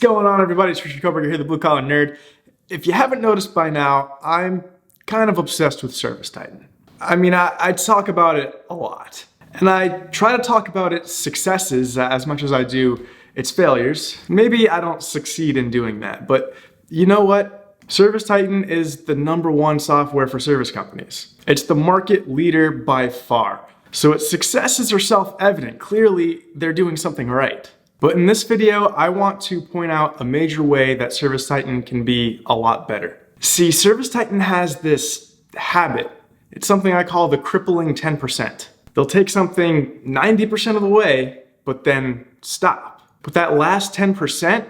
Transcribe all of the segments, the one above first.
going on, everybody? It's Richard Koberger here, the Blue Collar Nerd. If you haven't noticed by now, I'm kind of obsessed with ServiceTitan. I mean, I talk about it a lot. And I try to talk about its successes as much as I do its failures. Maybe I don't succeed in doing that, but you know what? ServiceTitan is the #1 software for service companies. It's the market leader by far. So its successes are self-evident. Clearly, they're doing something right. But in this video, I want to point out a major way that ServiceTitan can be a lot better. See, ServiceTitan has this habit. It's something I call the crippling 10%. They'll take something 90% of the way, but then stop. But that last 10%,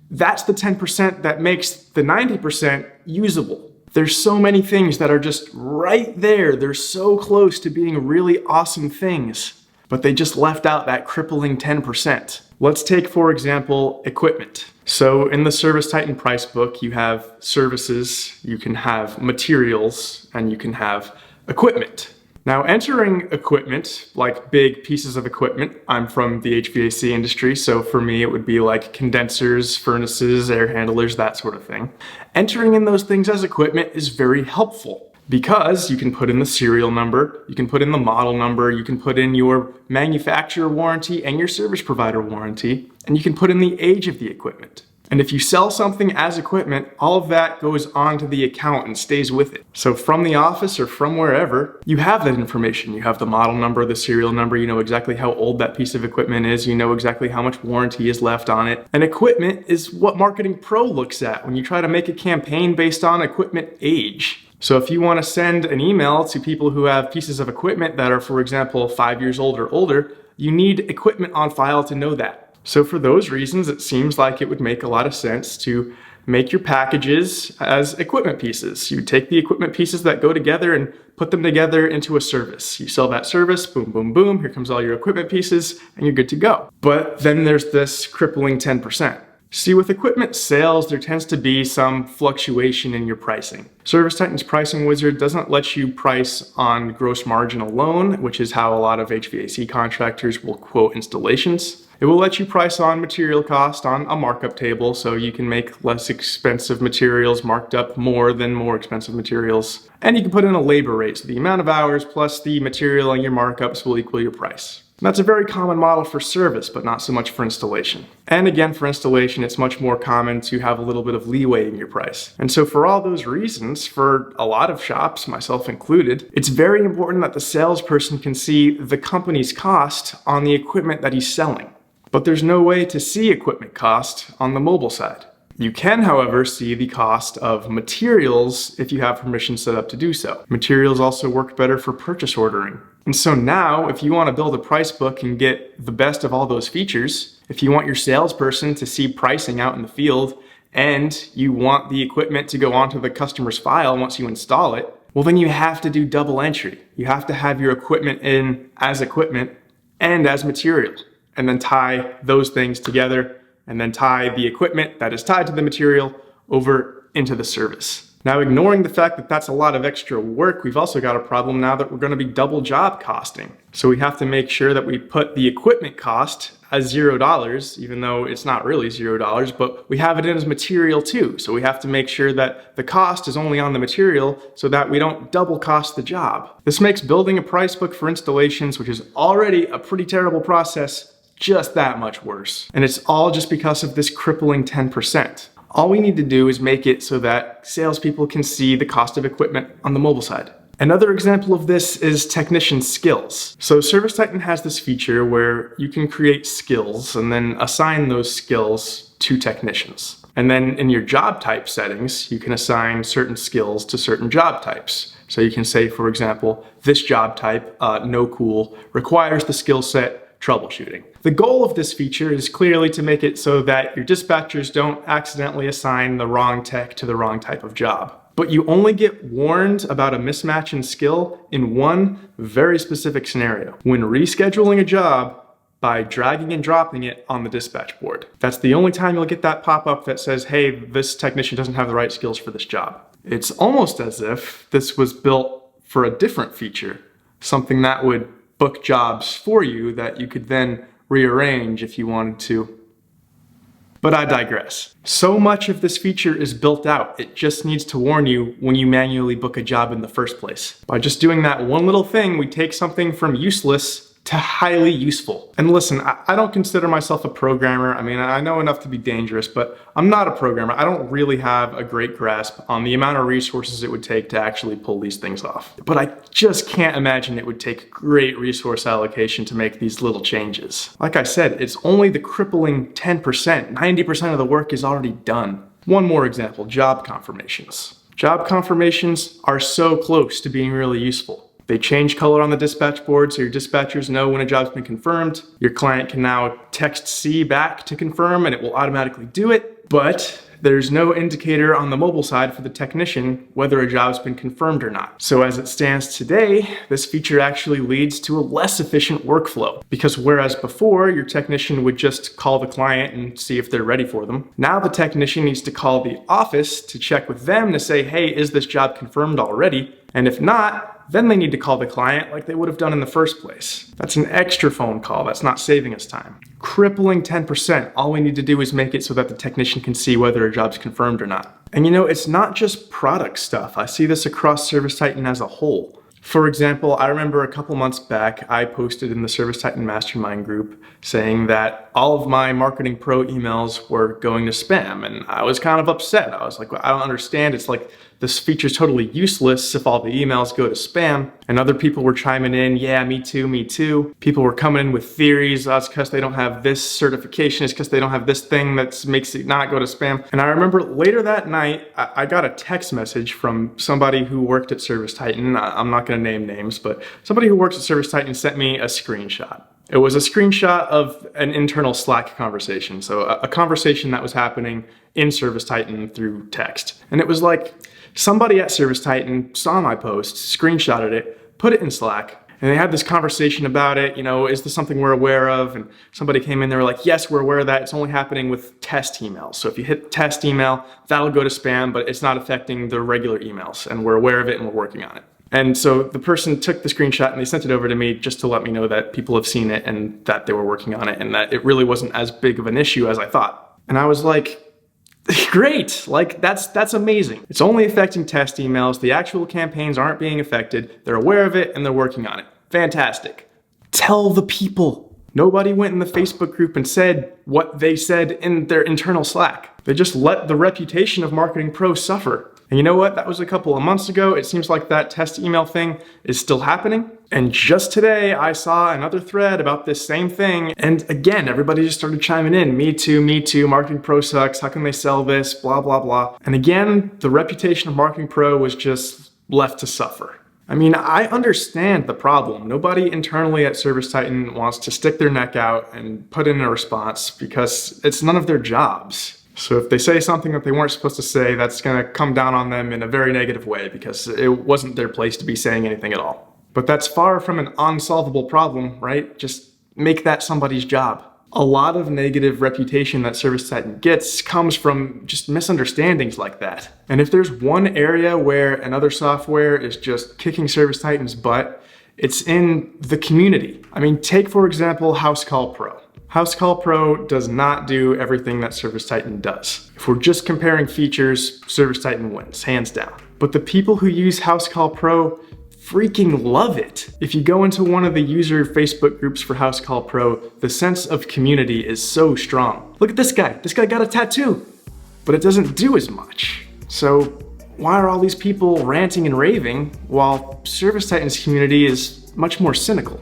that's the 10% that makes the 90% usable. There's so many things that are just right there. They're so close to being really awesome things, but they just left out that crippling 10%. Let's take, for example, equipment. So in the ServiceTitan price book, you have services, you can have materials, and you can have equipment. Now, entering equipment, like big pieces of equipment, I'm from the HVAC industry, so for me it would be like condensers, furnaces, air handlers, that sort of thing. Entering in those things as equipment is very helpful because you can put in the serial number, you can put in the model number, you can put in your manufacturer warranty and your service provider warranty, and you can put in the age of the equipment. And if you sell something as equipment, all of that goes onto the account and stays with it. So from the office or from wherever, you have that information. You have the model number, the serial number, you know exactly how old that piece of equipment is, you know exactly how much warranty is left on it. And equipment is what Marketing Pro looks at when you try to make a campaign based on equipment age. So if you want to send an email to people who have pieces of equipment that are, for example, 5 years old or older, you need equipment on file to know that. So for those reasons, it seems like it would make a lot of sense to make your packages as equipment pieces. You take the equipment pieces that go together and put them together into a service. You sell that service, boom, boom, boom, here comes all your equipment pieces, and you're good to go. But then there's this crippling 10%. See, with equipment sales, there tends to be some fluctuation in your pricing. ServiceTitan's pricing wizard doesn't let you price on gross margin alone, which is how a lot of HVAC contractors will quote installations. It will let you price on material cost on a markup table, so you can make less expensive materials marked up more than more expensive materials. And you can put in a labor rate, so the amount of hours plus the material and your markups will equal your price. And that's a very common model for service, but not so much for installation. And again, for installation, it's much more common to have a little bit of leeway in your price. And so for all those reasons, for a lot of shops, myself included, it's very important that the salesperson can see the company's cost on the equipment that he's selling. But there's no way to see equipment cost on the mobile side. You can, however, see the cost of materials if you have permission set up to do so. Materials also work better for purchase ordering. And so now, if you want to build a price book and get the best of all those features, if you want your salesperson to see pricing out in the field, and you want the equipment to go onto the customer's file once you install it, well then you have to do double entry. You have to have your equipment in as equipment and as material, and then tie those things together, and then tie the equipment that is tied to the material over into the service. Now, ignoring the fact that that's a lot of extra work, we've also got a problem now that we're going to be double job costing. So we have to make sure that we put the equipment cost as $0, even though it's not really $0, but we have it in as material too. So we have to make sure that the cost is only on the material so that we don't double cost the job. This makes building a price book for installations, which is already a pretty terrible process, just that much worse. And it's all just because of this crippling 10%. All we need to do is make it so that salespeople can see the cost of equipment on the mobile side. Another example of this is technician skills. So ServiceTitan has this feature where you can create skills and then assign those skills to technicians. And then in your job type settings, you can assign certain skills to certain job types. So you can say, for example, this job type, no cool, requires the skill set troubleshooting. The goal of this feature is clearly to make it so that your dispatchers don't accidentally assign the wrong tech to the wrong type of job. But you only get warned about a mismatch in skill in one very specific scenario: when rescheduling a job by dragging and dropping it on the dispatch board. That's the only time you'll get that pop-up that says, hey, this technician doesn't have the right skills for this job. It's almost as if this was built for a different feature, something that would book jobs for you that you could then rearrange if you wanted to. But I digress. So much of this feature is built out, it just needs to warn you when you manually book a job in the first place. By just doing that one little thing, we take something from useless to highly useful. And listen, I don't consider myself a programmer. I mean, I know enough to be dangerous, but I'm not a programmer. I don't really have a great grasp on the amount of resources it would take to actually pull these things off. But I just can't imagine it would take great resource allocation to make these little changes. Like I said, it's only the crippling 10%. 90% of the work is already done. One more example, job confirmations. Job confirmations are so close to being really useful. They change color on the dispatch board so your dispatchers know when a job's been confirmed. Your client can now text C back to confirm and it will automatically do it. But there's no indicator on the mobile side for the technician whether a job's been confirmed or not. So as it stands today, this feature actually leads to a less efficient workflow. Because whereas before, your technician would just call the client and see if they're ready for them, now the technician needs to call the office to check with them to say, hey, is this job confirmed already? And if not, then they need to call the client like they would have done in the first place. That's an extra phone call. That's not saving us time. Crippling 10%. All we need to do is make it so that the technician can see whether a job's confirmed or not. And you know, it's not just product stuff. I see this across ServiceTitan as a whole. For example, I remember a couple months back, I posted in the ServiceTitan Mastermind group saying that all of my Marketing Pro emails were going to spam, and I was kind of upset. I was like, well, I don't understand. It's like this feature's totally useless if all the emails go to spam. And other people were chiming in, yeah, me too, me too. People were coming in with theories. That's because they don't have this certification. It's because they don't have this thing that makes it not go to spam. And I remember later that night, I got a text message from somebody who worked at ServiceTitan. I'm not gonna name names, but somebody who works at ServiceTitan sent me a screenshot. It was a screenshot of an internal Slack conversation. So a conversation that was happening in ServiceTitan through text. And it was like, somebody at ServiceTitan saw my post, screenshotted it, put it in Slack, and they had this conversation about it. You know, is this something we're aware of? And somebody came in, they were like, yes, we're aware of that. It's only happening with test emails. So if you hit test email, that'll go to spam, but it's not affecting the regular emails. And we're aware of it and we're working on it. And so the person took the screenshot and they sent it over to me just to let me know that people have seen it and that they were working on it and that it really wasn't as big of an issue as I thought. And I was like, great, like that's amazing. It's only affecting test emails. The actual campaigns aren't being affected. They're aware of it and they're working on it. Fantastic. Tell the people. Nobody went in the Facebook group and said what they said in their internal Slack. They just let the reputation of Marketing Pro suffer. And you know what? That was a couple of months ago. It seems like that test email thing is still happening. And just today, I saw another thread about this same thing. And again, everybody just started chiming in. Me too, Marketing Pro sucks. How can they sell this? Blah, blah, blah. And again, the reputation of Marketing Pro was just left to suffer. I mean, I understand the problem. Nobody internally at ServiceTitan wants to stick their neck out and put in a response because it's none of their jobs. So if they say something that they weren't supposed to say, that's gonna come down on them in a very negative way because it wasn't their place to be saying anything at all. But that's far from an unsolvable problem, right? Just make that somebody's job. A lot of negative reputation that ServiceTitan gets comes from just misunderstandings like that. And if there's one area where another software is just kicking ServiceTitan's butt, it's in the community. I mean, take for example, Housecall Pro. Housecall Pro does not do everything that ServiceTitan does. If we're just comparing features, ServiceTitan wins, hands down. But the people who use Housecall Pro freaking love it. If you go into one of the user Facebook groups for Housecall Pro, the sense of community is so strong. Look at this guy. This guy got a tattoo, but it doesn't do as much. So why are all these people ranting and raving while ServiceTitan's community is much more cynical?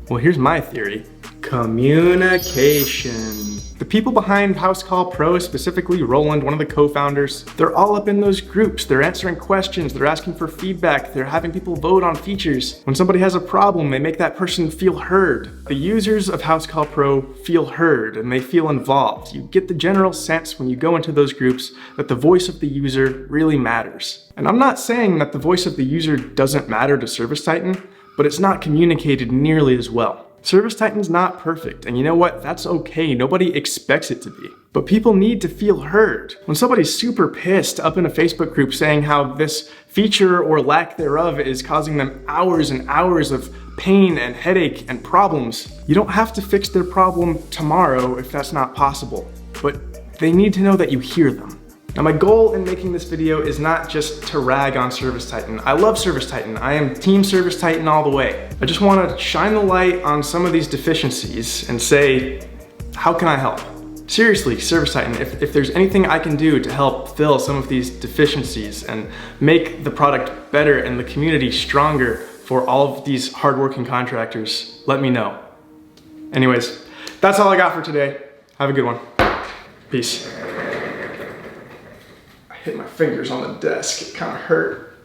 Well, here's my theory. Communication. The people behind Housecall Pro, specifically Roland, one of the co-founders, they're all up in those groups. They're answering questions, they're asking for feedback, they're having people vote on features. When somebody has a problem, they make that person feel heard. The users of Housecall Pro feel heard and they feel involved. You get the general sense when you go into those groups that the voice of the user really matters. And I'm not saying that the voice of the user doesn't matter to ServiceTitan, but it's not communicated nearly as well. ServiceTitan's not perfect, and you know what? That's okay. Nobody expects it to be. But people need to feel heard. When somebody's super pissed up in a Facebook group saying how this feature or lack thereof is causing them hours and hours of pain and headache and problems, you don't have to fix their problem tomorrow if that's not possible. But they need to know that you hear them. Now my goal in making this video is not just to rag on ServiceTitan. I love ServiceTitan. I am team ServiceTitan all the way. I just want to shine the light on some of these deficiencies and say, how can I help? Seriously, ServiceTitan, if there's anything I can do to help fill some of these deficiencies and make the product better and the community stronger for all of these hardworking contractors, let me know. Anyways, that's all I got for today. Have a good one. Peace. I hit my fingers on the desk, it kind of hurt.